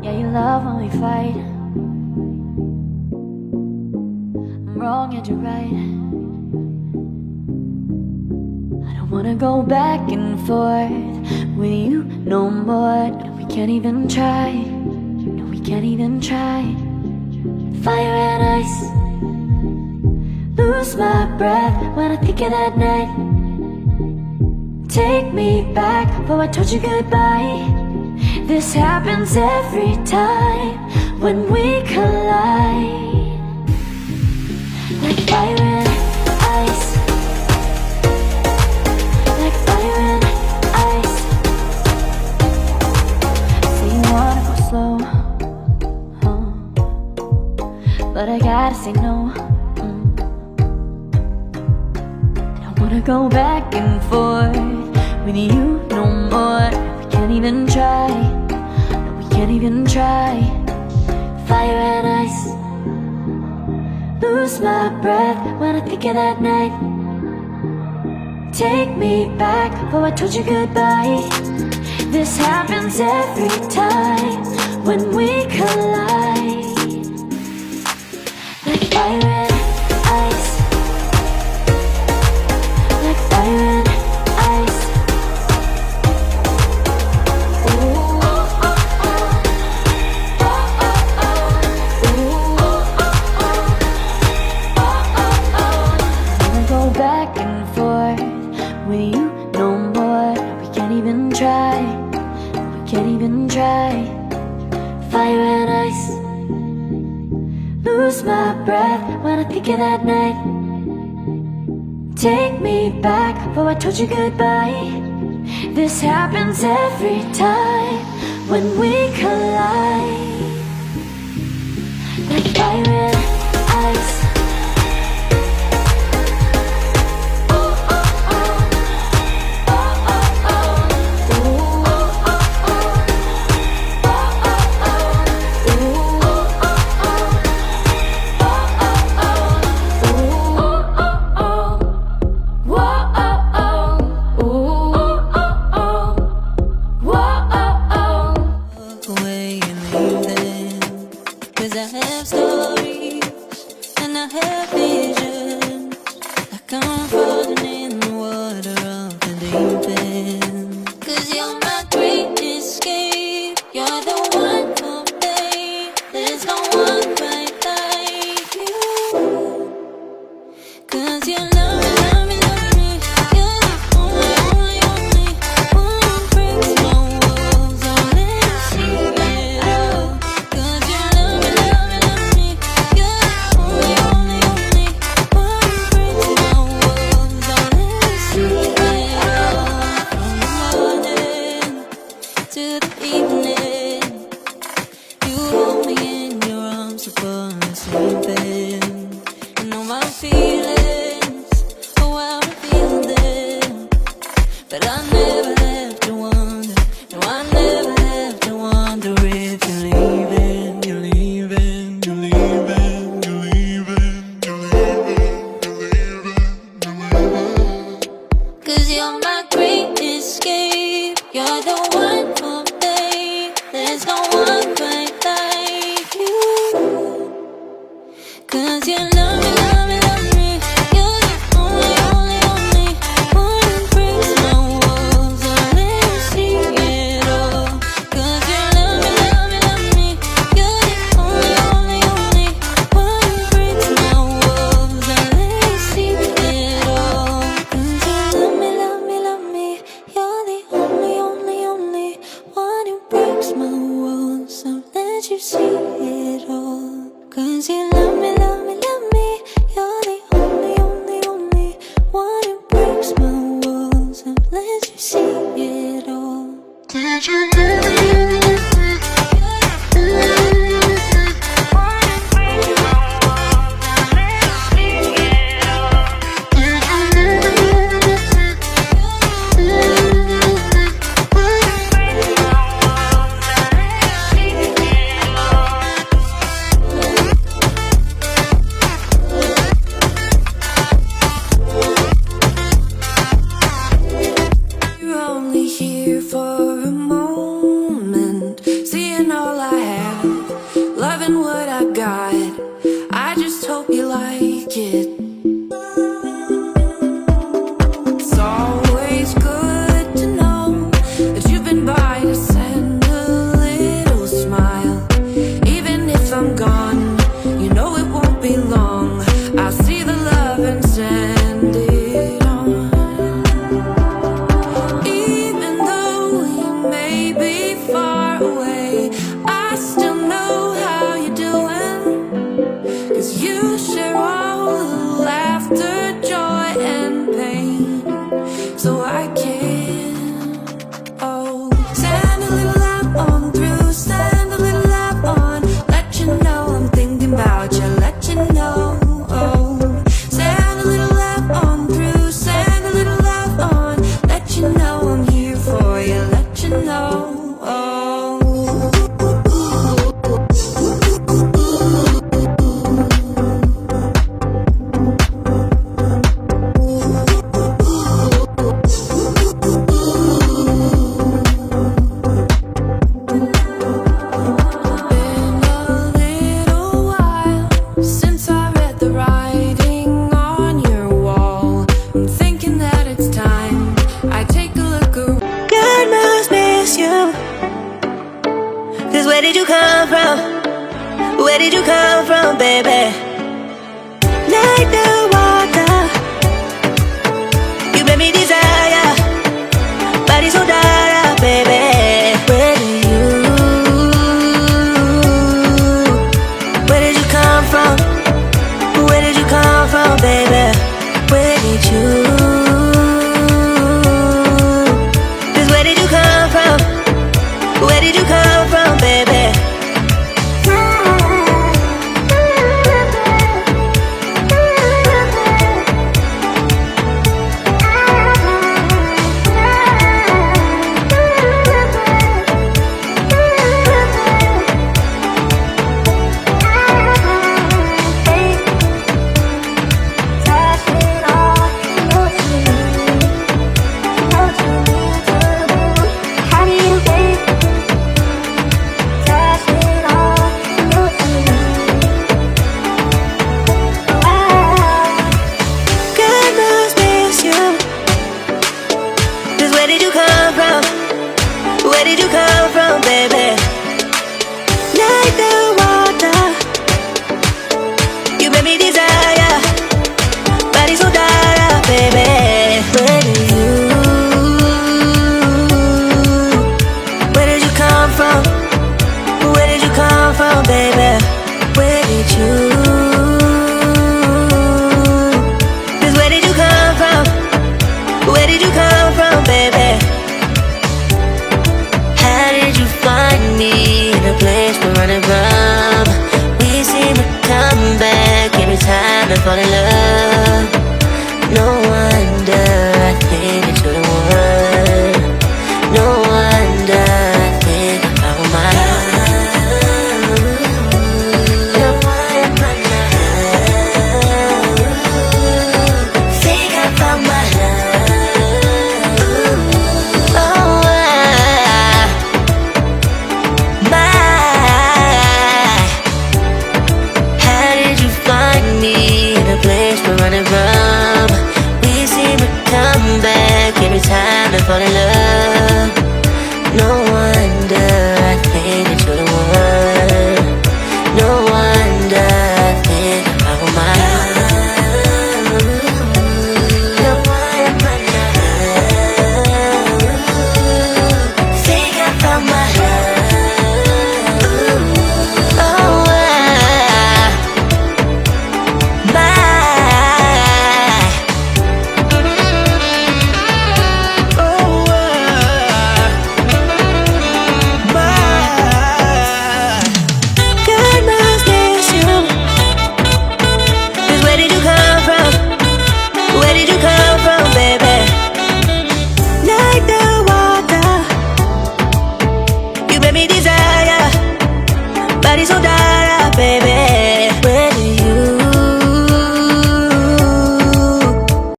Yeah, you love when we fight. I'm wrong and you're right. I don't wanna go back and forth with you no more. No, we can't even try. No, we can't even try. Fire and ice. Lose my breath when I think of that night. Take me back before I told you goodbye. This happens every time when we collide. Like fire and ice. Like fire and ice. Say you wanna go slow, but I gotta say no. I don't wanna go back and forth with you no more. We can't even try. No, we can't even try. Fire and ice. Lose my breath when I think of that night. Take me back before I told you goodbye. This happens every time when we collide. Like fire and ice. Like fire and ice. Ooh. Back and forth with you no more. We can't even try. We can't even try. Fire and ice. Lose my breath when I think of that night. Take me back before I told you goodbye. This happens every time when we collide. Like fire and ice. I still know how you're doing, 'cause you share all the laughter, joy and pain. So I can, oh, send a little love on through, send a little love on, let you know I'm thinking about you, let you know, oh, send a little love on through, send a little love on, let you know I'm here for you, let you know, oh. Where did you come from? Where did you come from, baby? Like the water, you made me desire, body so dark, baby. Where did you come from? Where did you come from, baby? Where did you? 'Cause where did you come from? Where did you come from, baby? Where did you come from, baby? Like the water, you made me desire, body so dark, baby. Where did you come from? Where did you come from, baby? Where did you? 'Cause where did you come from? Where did you come from, baby? Me in a place we're running from. We seem to come back every time I fall in love.